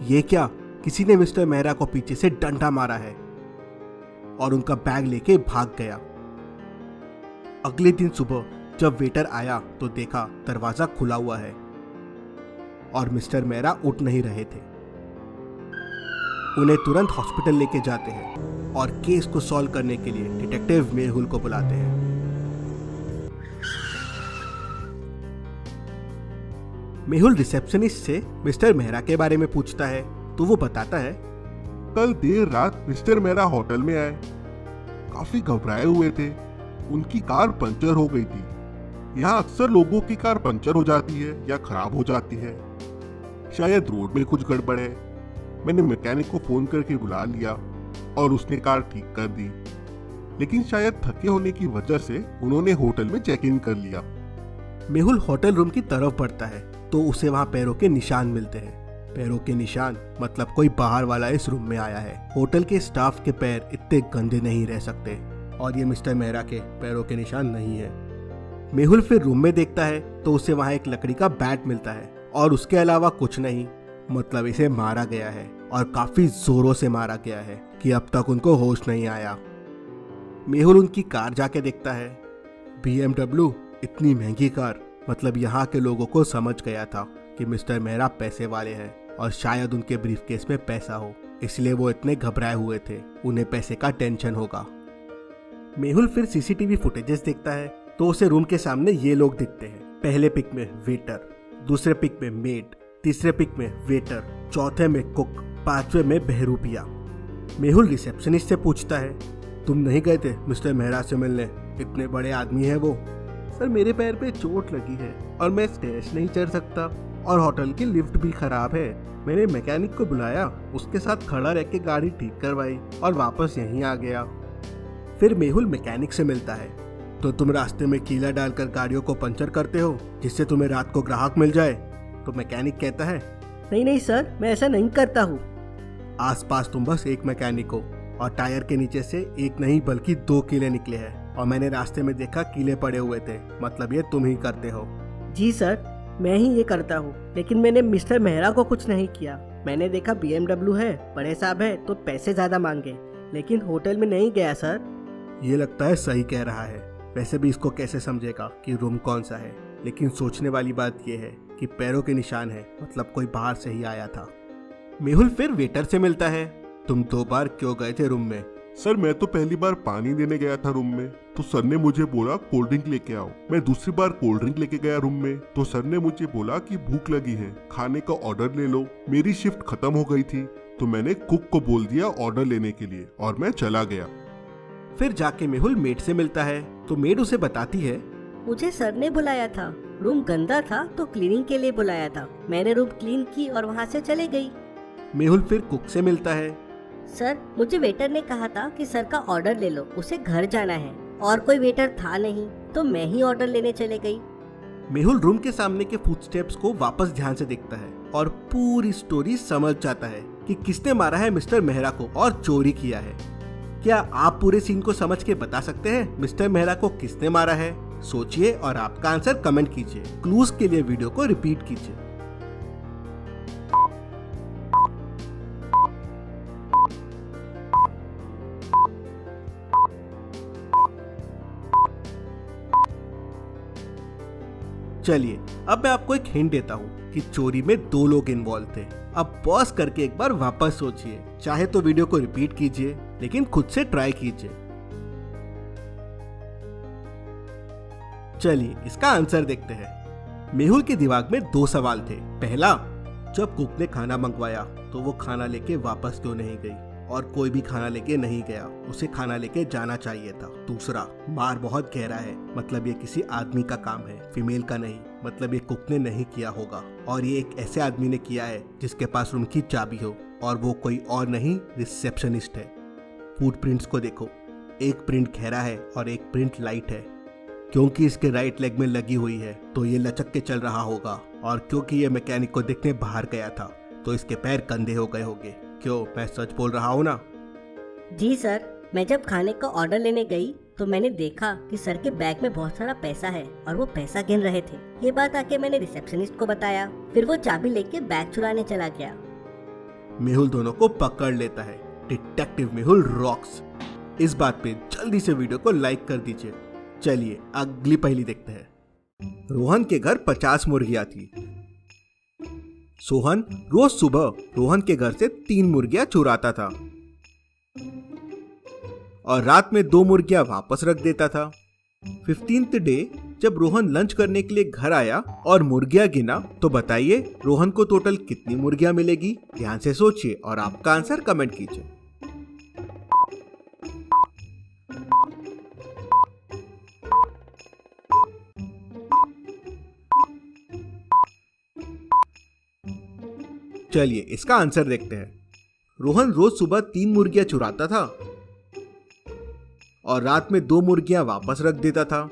ये क्या, किसी ने मिस्टर मेहरा को पीछे से डंडा मारा है और उनका बैग लेके भाग गया। अगले दिन सुबह जब वेटर आया तो देखा दरवाजा खुला हुआ है और मिस्टर मेहरा उठ नहीं रहे थे। उन्हें तुरंत हॉस्पिटल लेके जाते हैं और केस को सॉल्व करने के लिए डिटेक्टिव मेहुल को बुलाते हैं। मेहुल रिसेप्शनिस्ट से मिस्टर मेहरा के बारे में पूछता है तो वो बताता है, कल देर रात मिस्टर मेहरा होटल में आए, काफी घबराए हुए थे। उनकी कार पंचर हो गई थी। यहाँ अक्सर लोगों की कार पंचर हो जाती है या खराब हो जाती है। शायद रोड में कुछ गड़बड़ है। मैंने मैकेनिक को फोन करके बुला लिया और उसने कार ठीक कर दी, लेकिन शायद थके होने की वजह से उन्होंने होटल में चेक इन कर लिया। मेहुल होटल रूम की तरफ बढ़ता है तो उसे वहाँ पैरों के निशान मिलते हैं। पैरों के निशान मतलब कोई बाहर वाला इस रूम में आया है। होटल के स्टाफ के पैर इतने गंदे नहीं रह सकते और ये मिस्टर मेहरा के पैरों के निशान नहीं है। मेहुल फिर रूम में देखता है तो उसे वहाँ एक लकड़ी का बैट मिलता है और उसके अलावा कुछ नहीं। मतलब इसे मारा गया है और काफी जोरों से मारा गया है कि अब तक उनको होश नहीं आया। मेहुल उनकी कार जाके देखता है। BMW, इतनी महंगी कार। मतलब यहाँ के लोगों को समझ गया था कि मिस्टर मेहरा पैसे वाले हैं और शायद उनके ब्रीफकेस में पैसा हो, इसलिए वो इतने घबराए हुए थे। उन्हें पैसे का टेंशन होगा। मेहुल फिर CCTV फुटेजेस देखता है तो उसे रूम के सामने ये लोग दिखते हैं। पहले पिक में वेटर, दूसरे पिक में मेड, तीसरे पिक में वेटर, चौथे में कुक, पांचवे में बहरूपिया। मेहुल रिसेप्शनिस्ट से पूछता है, तुम नहीं गए थे मिस्टर मेहरा से मिलने? इतने बड़े आदमी है वो। सर, मेरे पैर पे चोट लगी है और मैं स्टेज नहीं चढ़ सकता और होटल की लिफ्ट भी खराब है। मैंने मैकेनिक को बुलाया, उसके साथ खड़ा रह के गाड़ी ठीक करवाई और वापस यहीं आ गया। फिर मेहुल मैकेनिक से मिलता है। तो तुम रास्ते में कीला डालकर गाड़ियों को पंचर करते हो जिससे तुम्हें रात को ग्राहक मिल जाए? तो मैकेनिक कहता है, नहीं नहीं सर, मैं ऐसा नहीं करता हूँ। आसपास तुम बस एक मैकेनिक हो और टायर के नीचे से एक नहीं बल्कि 2 कीले निकले हैं और मैंने रास्ते में देखा कीले पड़े हुए थे। मतलब ये तुम ही करते हो? जी सर, मैं ही ये करता हूँ, लेकिन मैंने मिस्टर मेहरा को कुछ नहीं किया। मैंने देखा BMW है, बड़े साहब है तो पैसे ज्यादा मांगे, लेकिन होटल में नहीं गया सर। ये लगता है सही कह रहा है। वैसे भी इसको कैसे समझेगा कि रूम कौन सा है, लेकिन सोचने वाली बात यह है कि पैरों के निशान है, मतलब कोई बाहर से ही आया था। मेहुल फिर वेटर से मिलता है। तुम 2 बार क्यों गए थे रूम में? सर, मैं तो पहली बार पानी देने गया था रूम में, तो सर ने मुझे बोला कोल्ड ड्रिंक लेके आओ। मैं दूसरी बार कोल्ड ड्रिंक लेके गया रूम में, तो सर ने मुझे बोला कि भूख लगी है, खाने का ऑर्डर ले लो। मेरी शिफ्ट खत्म हो गई थी तो मैंने कुक को बोल दिया ऑर्डर लेने के लिए और मैं चला गया। फिर जाके मेहुल मेड से मिलता है तो मेड उसे बताती है, मुझे सर ने बुलाया था, रूम गंदा था तो क्लीनिंग के लिए बुलाया था। मैंने रूम क्लीन की और वहाँ से चले गई। मेहुल फिर कुक से मिलता है। सर, मुझे वेटर ने कहा था कि सर का ऑर्डर ले लो, उसे घर जाना है और कोई वेटर था नहीं तो मैं ही ऑर्डर लेने चले गई। मेहुल रूम के सामने के फुटस्टेप्स को वापस ध्यान से देखता है और पूरी स्टोरी समझ जाता है कि किसने मारा है मिस्टर मेहरा को और चोरी किया है। क्या आप पूरे सीन को समझ के बता सकते हैं मिस्टर मेहरा को किसने मारा है? सोचिए और आपका आंसर कमेंट कीजिए। क्लूज के लिए वीडियो को रिपीट कीजिए। चलिए, अब मैं आपको एक हिंट देता हूँ कि चोरी में 2 लोग इन्वॉल्व थे। अब पॉज करके एक बार वापस सोचिए, चाहे तो वीडियो को रिपीट कीजिए, लेकिन खुद से ट्राई कीजिए। चलिए, इसका आंसर देखते हैं। मेहुल के दिमाग में 2 सवाल थे। पहला, जब कुक ने खाना मंगवाया तो वो खाना लेके वापस क्यों नहीं गई और कोई भी खाना लेके नहीं गया, उसे खाना लेके जाना चाहिए था। दूसरा, मार बहुत गहरा है, मतलब ये किसी आदमी का काम है, फीमेल का नहीं। मतलब ये कुक ने नहीं किया होगा और ये एक ऐसे आदमी ने किया है जिसके पास रूम की चाबी हो और वो कोई और नहीं, रिसेप्शनिस्ट है। फुटप्रिंट्स को देखो, एक प्रिंट गहरा है और एक प्रिंट लाइट है। क्योंकि इसके राइट लेग में लगी हुई है तो ये लचक के चल रहा होगा, और क्योंकि ये मैकेनिक को देखने बाहर गया था तो इसके पैर गंदे हो गए होंगे। क्यों, मैं सच बोल रहा हूँ ना? जी सर, मैं जब खाने का ऑर्डर लेने गई तो मैंने देखा कि सर के बैग में बहुत सारा पैसा है और वो पैसा गिन रहे थे। ये बात आके मैंने रिसेप्शनिस्ट को बताया, फिर वो चाबी लेके बैग चुराने चला गया। मेहुल दोनों को पकड़ लेता है। Detective Mehul rocks. इस बात पे जल्दी से वीडियो को लाइक कर दीजिए। चलिए अगली पहेली देखते हैं। रोहन के घर 50 मुर्गियां थी। सोहन रोज सुबह रोहन के घर से 3 मुर्गियां चुराता था और रात में 2 मुर्गियां वापस रख देता था। 15th डे जब रोहन लंच करने के लिए घर आया और मुर्गियां गिना तो बताइए रोहन को टोटल कितनी मुर्गियां मिलेगी। ध्यान से सोचिए और आपका आंसर कमेंट कीजिए। चलिए इसका आंसर देखते हैं। रोहन रोज सुबह 3 मुर्गियां चुराता था और रात में 2 मुर्गियां वापस रख देता था।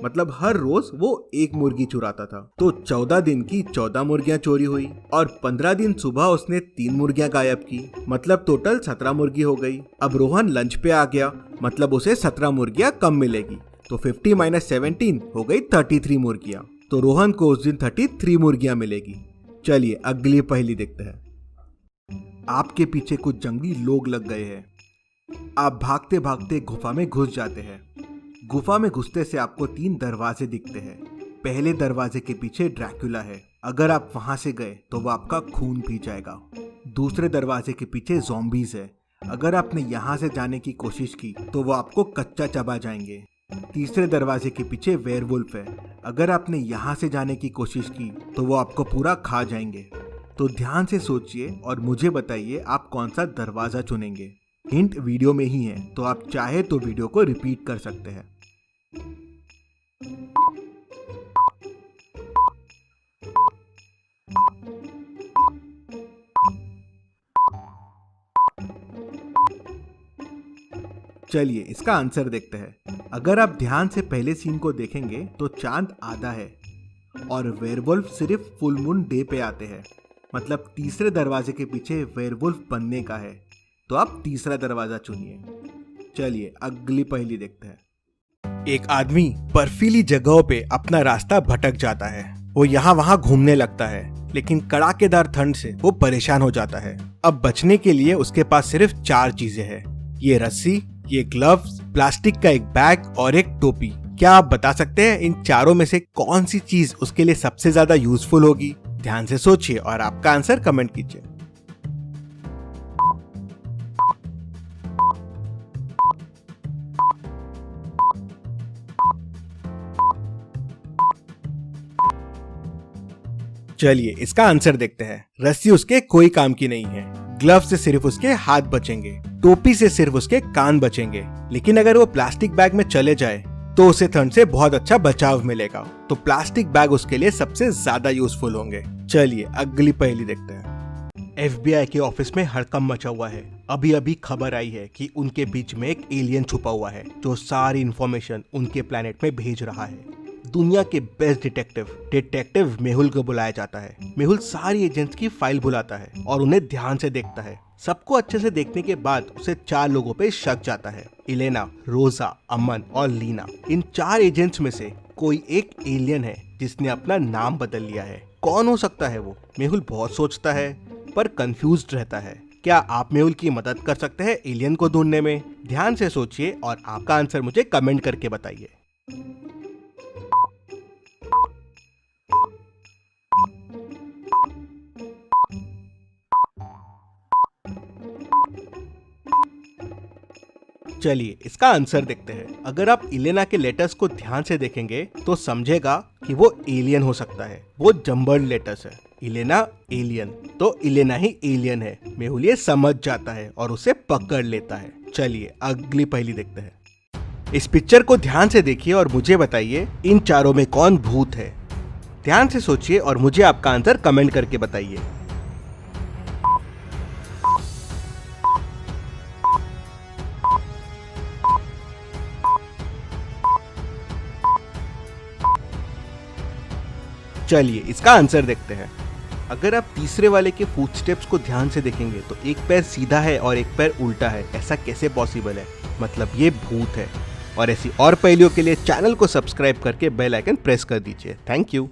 मतलब हर रोज वो 1 मुर्गी चुराता था। तो 14 दिन की 14 मुर्गियां चोरी हुई और 15 दिन सुबह उसने 3 मुर्गियां गायब की। मतलब टोटल 17 मुर्गी हो गई। अब रोहन लंच पे आ गया, मतलब उसे 17 मुर्गियां कम मिलेगी। तो 50 - 17 हो गई 33 मुर्गियां। तो रोहन को उस दिन 33 मुर्गियां मिलेगी। चलिए अगली पहेली देखते हैं। आपके पीछे कुछ जंगली लोग लग गए हैं। आप भागते भागते गुफा में घुस जाते हैं। गुफा में घुसते से आपको 3 दरवाजे दिखते हैं। पहले दरवाजे के पीछे ड्रैकुला है। अगर आप वहां से गए तो वो आपका खून पी जाएगा। दूसरे दरवाजे के पीछे ज़ॉम्बीज़ है। अगर आपने यहाँ से जाने की कोशिश की तो वो आपको कच्चा चबा जाएंगे। तीसरे दरवाजे के पीछे वेयरवुल्फ है। अगर आपने यहाँ से जाने की कोशिश की तो वो आपको पूरा खा जाएंगे। तो ध्यान से सोचिए और मुझे बताइए आप कौन सा दरवाजा चुनेंगे। हिंट वीडियो में ही है, तो आप चाहे तो वीडियो को रिपीट कर सकते हैं। चलिए इसका आंसर देखते हैं। अगर आप ध्यान से पहले सीन को देखेंगे तो चांद आधा है और वेयरवुल्फ सिर्फ फुल मून डे पे आते हैं। मतलब तीसरे दरवाजे के पीछे वेयरवुल्फ बनने का है। तो आप तीसरा दरवाजा चुनिए। चलिए अगली पहेली देखते हैं। एक आदमी बर्फीली जगहों पे अपना रास्ता भटक जाता है। वो यहाँ वहाँ घूमने लगता है, लेकिन कड़ाकेदार ठंड से वो परेशान हो जाता है। अब बचने के लिए उसके पास सिर्फ 4 चीजें हैं। ये रस्सी, ये ग्लव्स, प्लास्टिक का एक बैग और एक टोपी। क्या आप बता सकते हैं इन चारों में से कौन सी चीज उसके लिए सबसे ज्यादा यूजफुल होगी? ध्यान से सोचिए और आपका आंसर कमेंट कीजिए। चलिए इसका आंसर देखते हैं। रस्सी उसके कोई काम की नहीं है। ग्लव से सिर्फ उसके हाथ बचेंगे। टोपी से सिर्फ उसके कान बचेंगे। लेकिन अगर वो प्लास्टिक बैग में चले जाए तो उसे ठंड से बहुत अच्छा बचाव मिलेगा। तो प्लास्टिक बैग उसके लिए सबसे ज्यादा यूजफुल होंगे। चलिए अगली पहेली देखते हैं। FBI के ऑफिस में हड़कंप मचा हुआ है। अभी अभी खबर आई है कि उनके बीच में एक एलियन छुपा हुआ है जो सारी इंफॉर्मेशन उनके प्लेनेट में भेज रहा है। दुनिया के बेस्ट डिटेक्टिव मेहुल को बुलाया जाता है। मेहुल सारी एजेंट्स की फाइल बुलाता है और उन्हें ध्यान से देखता है। सबको अच्छे से देखने के बाद उसे 4 लोगों पे शक जाता है। इलेना, रोजा, अमन और लीना। इन 4 एजेंट्स में से कोई एक एलियन है जिसने अपना नाम बदल लिया है। कौन हो सकता है वो? मेहुल बहुत सोचता है पर कंफ्यूज्ड रहता है। क्या आप मेहुल की मदद कर सकते हैं एलियन को ढूंढने में? ध्यान से सोचिए और आपका आंसर मुझे कमेंट करके बताइए। चलिए इसका आंसर देखते हैं। अगर आप इलेना के लेटर्स को ध्यान से देखेंगे तो समझेगा कि वो एलियन हो सकता है। वो जम्बल्ड लेटर्स है। इलेना एलियन, तो इलेना ही एलियन है। मेहुल ये समझ जाता है और उसे पकड़ लेता है। चलिए अगली पहेली देखते हैं। इस पिक्चर को ध्यान से देखिए और मुझे बताइए इन चारों में कौन भूत है। ध्यान से सोचिए और मुझे आपका आंसर कमेंट करके बताइए। चलिए इसका आंसर देखते हैं। अगर आप तीसरे वाले के फुटस्टेप्स को ध्यान से देखेंगे तो एक पैर सीधा है और एक पैर उल्टा है। ऐसा कैसे पॉसिबल है? मतलब ये भूत है। और ऐसी और पहेलियों के लिए चैनल को सब्सक्राइब करके बेल आइकन प्रेस कर दीजिए। Thank you.